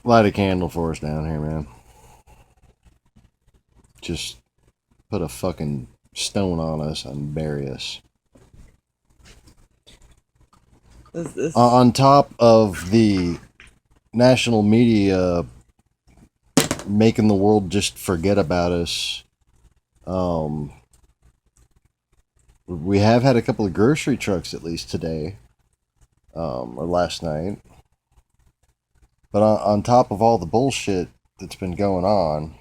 Light a candle for us down here, man. Just put a fucking stone on us and bury us. On top of the national media making the world just forget about us, we have had a couple of grocery trucks at least today, or last night. But on top of all the bullshit that's been going on,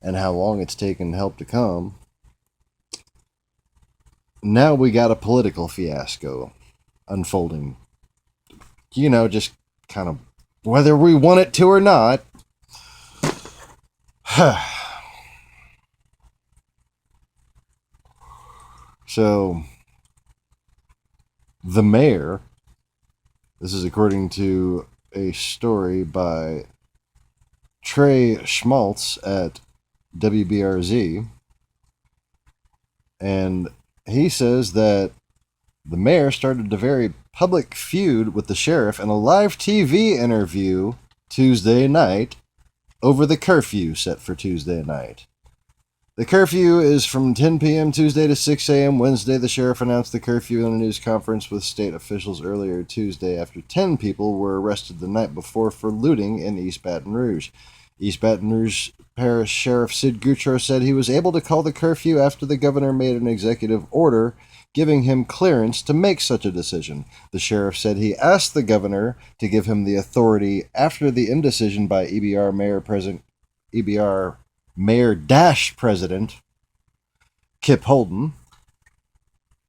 and how long it's taken help to come, now we got a political fiasco unfolding. You know, just kind of whether we want it to or not. So, the mayor, this is according to a story by Trey Schmaltz at WBRZ, and he says that the mayor started a very public feud with the sheriff in a live TV interview Tuesday night over the curfew set for Tuesday night. The curfew is from 10 p.m. Tuesday to 6 a.m. Wednesday. The sheriff announced the curfew in a news conference with state officials earlier Tuesday after 10 people were arrested the night before for looting in East Baton Rouge. East Baton Rouge Parish Sheriff Sid Geautreaux said he was able to call the curfew after the governor made an executive order giving him clearance to make such a decision. The sheriff said he asked the governor to give him the authority after the indecision by EBR Mayor-President Kip Holden.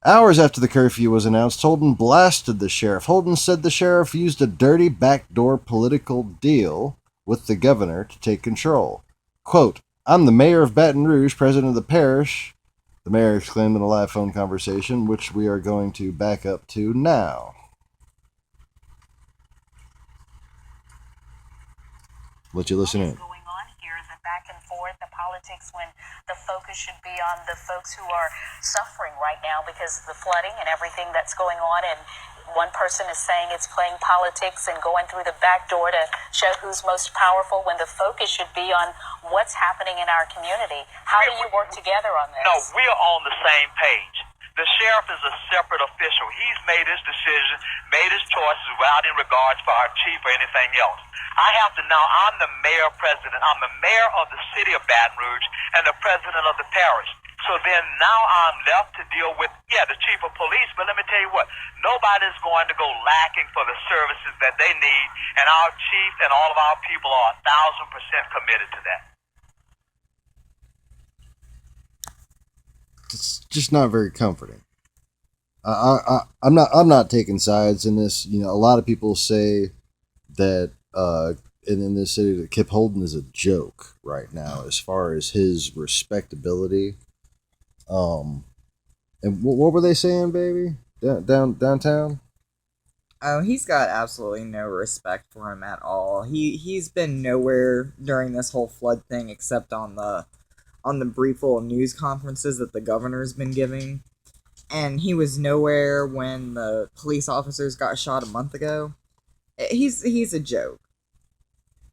Hours after the curfew was announced, Holden blasted the sheriff. Holden said the sheriff used a dirty backdoor political deal with the governor to take control. Quote, "I'm the mayor of Baton Rouge, president of the parish," the mayor exclaimed in a live phone conversation, which we are going to back up to now. Let you listen in. Back and forth, the politics, when the focus should be on the folks who are suffering right now because of the flooding and everything that's going on. And one person is saying it's playing politics and going through the back door to show who's most powerful, when the focus should be on what's happening in our community. How do you work together on this? No, we're on the same page. The sheriff is a separate official. He's made his decision, made his choices without in regards for our chief or anything else. I'm the mayor-president. I'm the mayor of the city of Baton Rouge and the president of the parish. So then now I'm left to deal with, the chief of police. But let me tell you what, nobody's going to go lacking for the services that they need. And our chief and all of our people are 1,000% committed to that. It's just not very comforting. I'm not taking sides in this. You know, a lot of people say that in this city that Kip Holden is a joke right now as far as his respectability. And what were they saying, baby? Downtown? Oh, he's got absolutely no respect for him at all. He's been nowhere during this whole flood thing except on the brief little news conferences that the governor's been giving. And he was nowhere when the police officers got shot a month ago. He's a joke.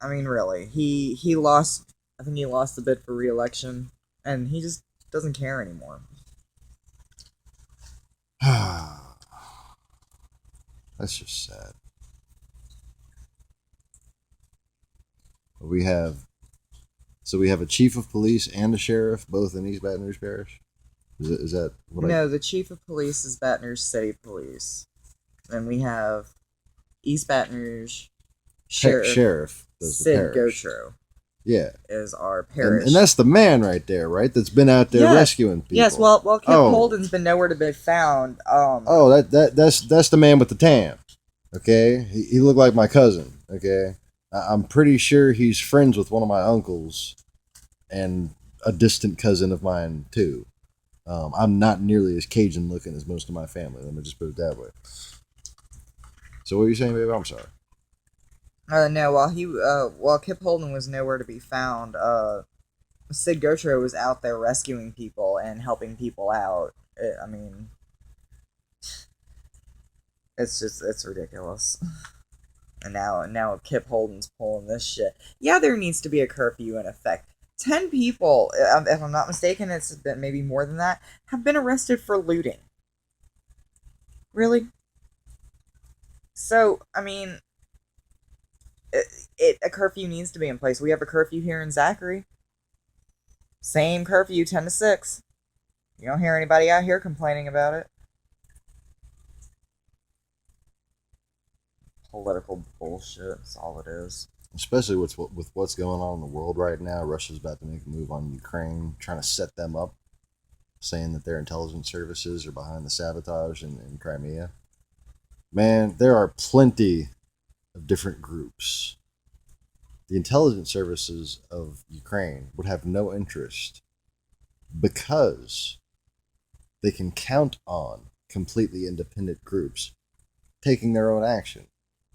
I mean, really. He lost, I think he lost the bid for re-election, and he just doesn't care anymore. That's just sad. We have a chief of police and a sheriff, both in East Baton Rouge Parish. Is that what? No, the chief of police is Baton Rouge City Police, and we have East Baton Rouge Sheriff Sid Geautreaux. Yeah, is our parish, and that's the man right there, right? That's been out there rescuing people. Yes, well, Kip Holden's been nowhere to be found. That's the man with the tan. Okay, he looked like my cousin. Okay, I'm pretty sure he's friends with one of my uncles, and a distant cousin of mine too. I'm not nearly as Cajun looking as most of my family. Let me just put it that way. So what are you saying, baby? I'm sorry. No, while Kip Holden was nowhere to be found, Sid Geautreaux was out there rescuing people and helping people out. It's ridiculous. And now Kip Holden's pulling this shit. Yeah, there needs to be a curfew in effect. 10 people, if I'm not mistaken, it's been maybe more than that, have been arrested for looting. Really? So, I mean, a curfew needs to be in place. We have a curfew here in Zachary. Same curfew, 10 to 6. You don't hear anybody out here complaining about it. Political bullshit. That's all it is. Especially with what's going on in the world right now. Russia's about to make a move on Ukraine, trying to set them up, saying that their intelligence services are behind the sabotage in Crimea. Man, there are plenty of different groups. The intelligence services of Ukraine would have no interest because they can count on completely independent groups taking their own action.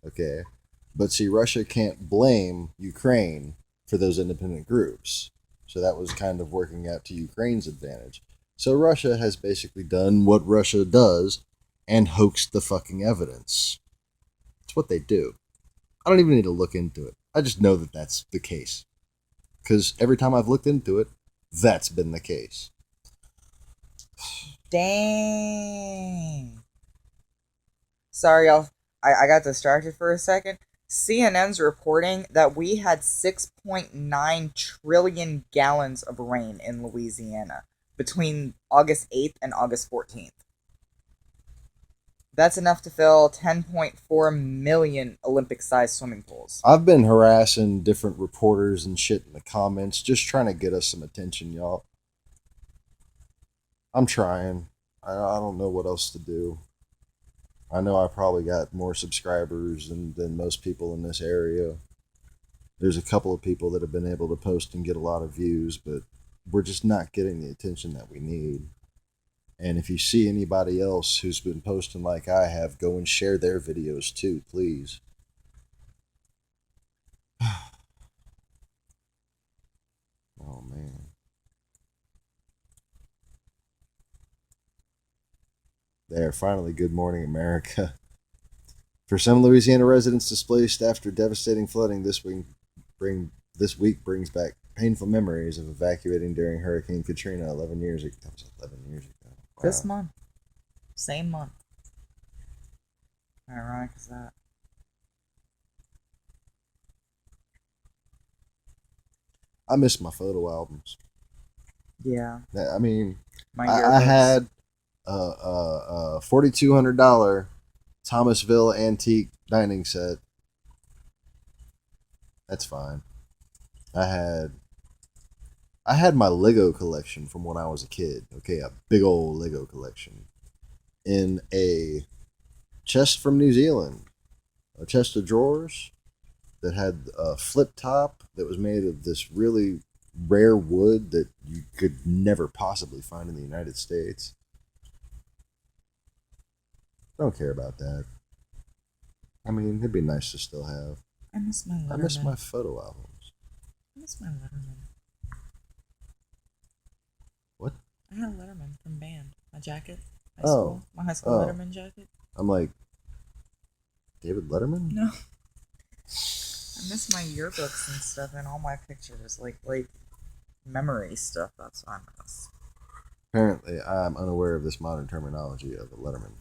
Okay? But see, Russia can't blame Ukraine for those independent groups. So that was kind of working out to Ukraine's advantage. So Russia has basically done what Russia does and hoaxed the fucking evidence. It's what they do. I don't even need to look into it. I just know that that's the case. Because every time I've looked into it, that's been the case. Dang. Sorry, I got distracted for a second. CNN's reporting that we had 6.9 trillion gallons of rain in Louisiana between August 8th and August 14th. That's enough to fill 10.4 million Olympic-sized swimming pools. I've been harassing different reporters and shit in the comments, just trying to get us some attention, y'all. I'm trying. I don't know what else to do. I know I probably got more subscribers than most people in this area. There's a couple of people that have been able to post and get a lot of views, but we're just not getting the attention that we need. And if you see anybody else who's been posting like I have, go and share their videos too, please. Oh, man. There, finally, good morning, America. For some Louisiana residents displaced after devastating flooding this week brings back painful memories of evacuating during Hurricane Katrina 11 years ago. That was 11 years ago. Wow. This month. Same month. How ironic is that? I miss my photo albums. Yeah. I mean, My I yearbooks. had a $4,200 Thomasville antique dining set. That's fine. I had my Lego collection from when I was a kid. Okay, a big old Lego collection in a chest from New Zealand, a chest of drawers that had a flip top that was made of this really rare wood that you could never possibly find in the United States. I don't care about that. I mean, it'd be nice to still have. I miss my Letterman. I miss my photo albums. I miss my Letterman. What? I had a Letterman from band. My jacket. High Oh. school. My high school Oh. Letterman jacket. I'm like, David Letterman? No. I miss my yearbooks and stuff and all my pictures. Like memory stuff. That's what I miss. Apparently, I'm unaware of this modern terminology of a Letterman.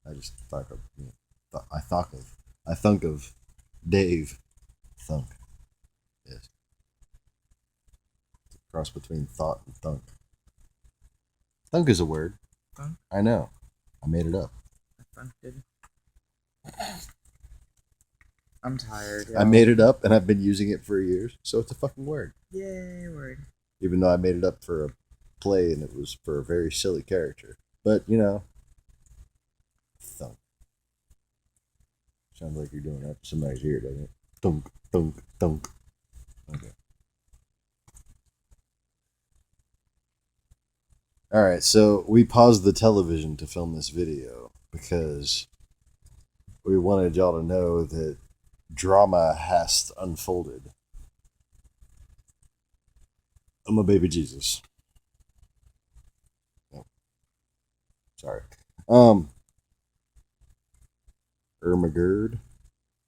I just thought of, I thunk of Dave Thunk. Yes. It's a cross between thought and thunk. Thunk is a word. Thunk? I know. I made it up. I thunked it. I'm tired. I made it up and I've been using it for years, so it's a fucking word. Yay, word. Even though I made it up for a play and it was for a very silly character. But, you know, thunk. Sounds like you're doing that to somebody's ear, doesn't it? Thunk, thunk, thunk. Okay. Alright, so we paused the television to film this video because we wanted y'all to know that drama has unfolded. I'm a baby Jesus. Oh. Sorry. Ermagerd.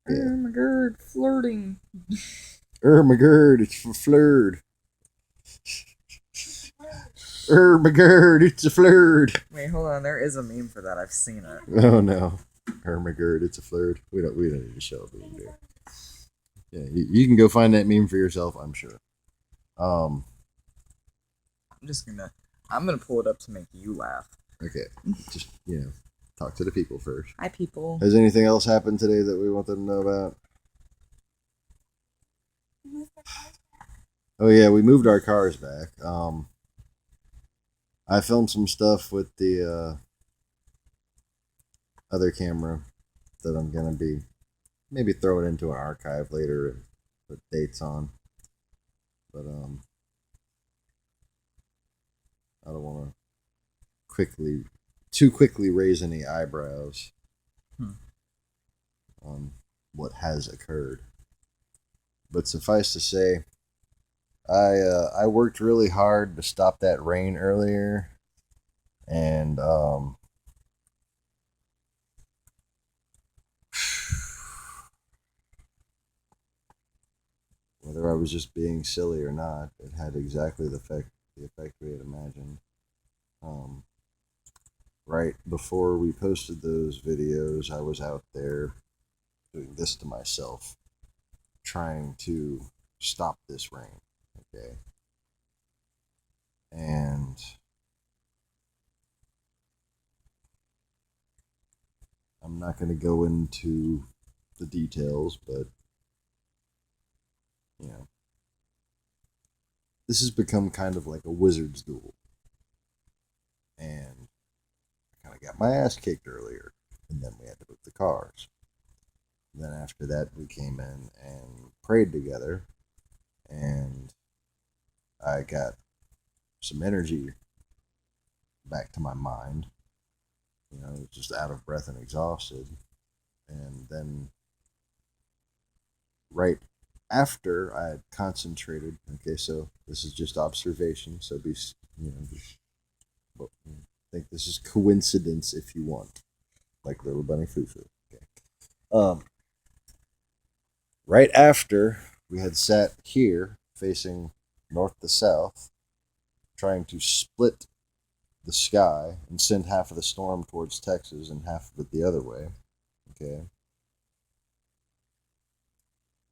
Yeah. Ermagerd, flirting. Ermagerd, it's for flirt. Ermagerd, it's a flirt. Wait, hold on. There is a meme for that. I've seen it. Oh no. Ermagerd, it's a flirt. We don't need to show a meme there. Yeah, you can go find that meme for yourself, I'm sure. I'm gonna pull it up to make you laugh. Okay. Just, talk to the people first. Hi, people. Has anything else happened today that we want them to know about? Oh yeah, we moved our cars back. I filmed some stuff with the other camera that I'm gonna be maybe throw it into an archive later and put dates on. But I don't want to too quickly raise any eyebrows on what has occurred. But suffice to say, I worked really hard to stop that rain earlier, and whether I was just being silly or not, it had exactly the effect we had imagined. Right before we posted those videos, I was out there doing this to myself, trying to stop this rain. Okay. And I'm not going to go into the details, but this has become kind of like a wizard's duel. And I kind of got my ass kicked earlier, and then we had to move the cars. And then after that, we came in and prayed together, and I got some energy back to my mind. Just out of breath and exhausted. And then right after I had concentrated, okay, so this is just observation, so think this is coincidence if you want, like Little Bunny Fufu. Okay. Right after we had sat here facing north to south, trying to split the sky and send half of the storm towards Texas and half of it the other way. Okay.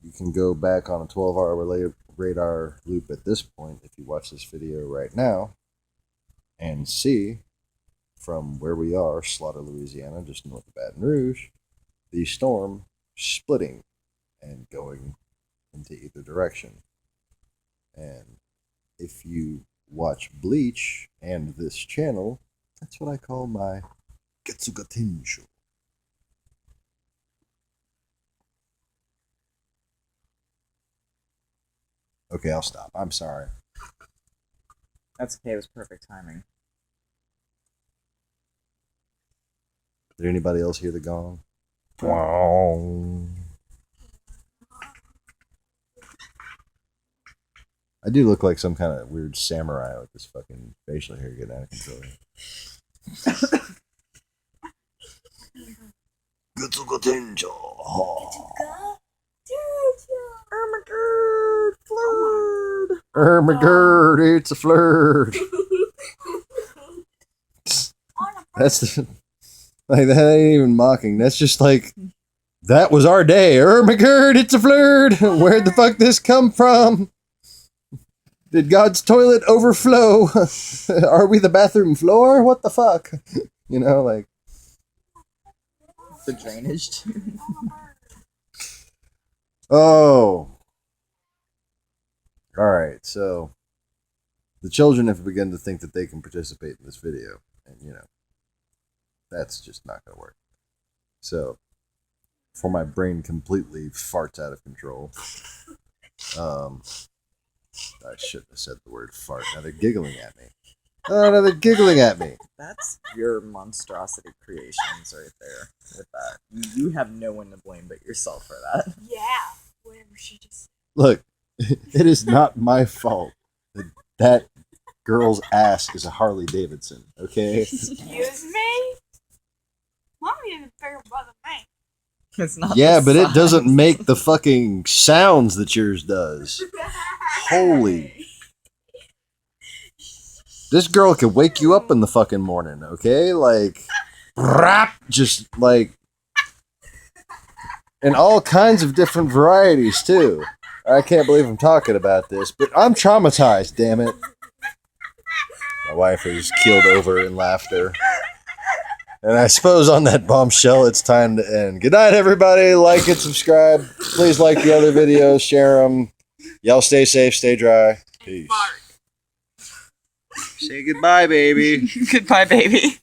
You can go back on a 12-hour radar loop at this point if you watch this video right now and see from where we are, Slaughter, Louisiana, just north of Baton Rouge, the storm splitting and going into either direction. And if you watch Bleach and this channel, that's what I call my Geautreaux. Okay, I'll stop. I'm sorry. That's okay. It was perfect timing. Did anybody else hear the gong? Wow. I do look like some kind of weird samurai with this fucking facial hair getting out of control. Ermagerd, it's a flirt. That's like that ain't even mocking. That's just like that was our day. Ermagerd, it's a flirt. Where'd the fuck this come from? Did God's toilet overflow? Are we the bathroom floor? What the fuck? Like the drainage. Oh. Alright, so the children have begun to think that they can participate in this video. And, that's just not going to work. So, before my brain completely farts out of control, I shouldn't have said the word fart. Now they're giggling at me. Oh, no, they're giggling at me. That's your monstrosity creations right there with that. You have no one to blame but yourself for that. Yeah, whatever she just said. Look, it is not my fault that girl's ass is a Harley Davidson, okay? Excuse me? Mommy is a bigger brother than me. It's not. Yeah, the but it size. doesn't make the fucking sounds that yours does. Holy. This girl could wake you up in the fucking morning, okay? Like, rap, just like, in all kinds of different varieties, too. I can't believe I'm talking about this, but I'm traumatized, damn it. My wife is keeled over in laughter. And I suppose on that bombshell, it's time to end. Good night, everybody. Like and subscribe. Please like the other videos. Share them. Y'all stay safe. Stay dry. Peace. Say goodbye, baby. Goodbye, baby.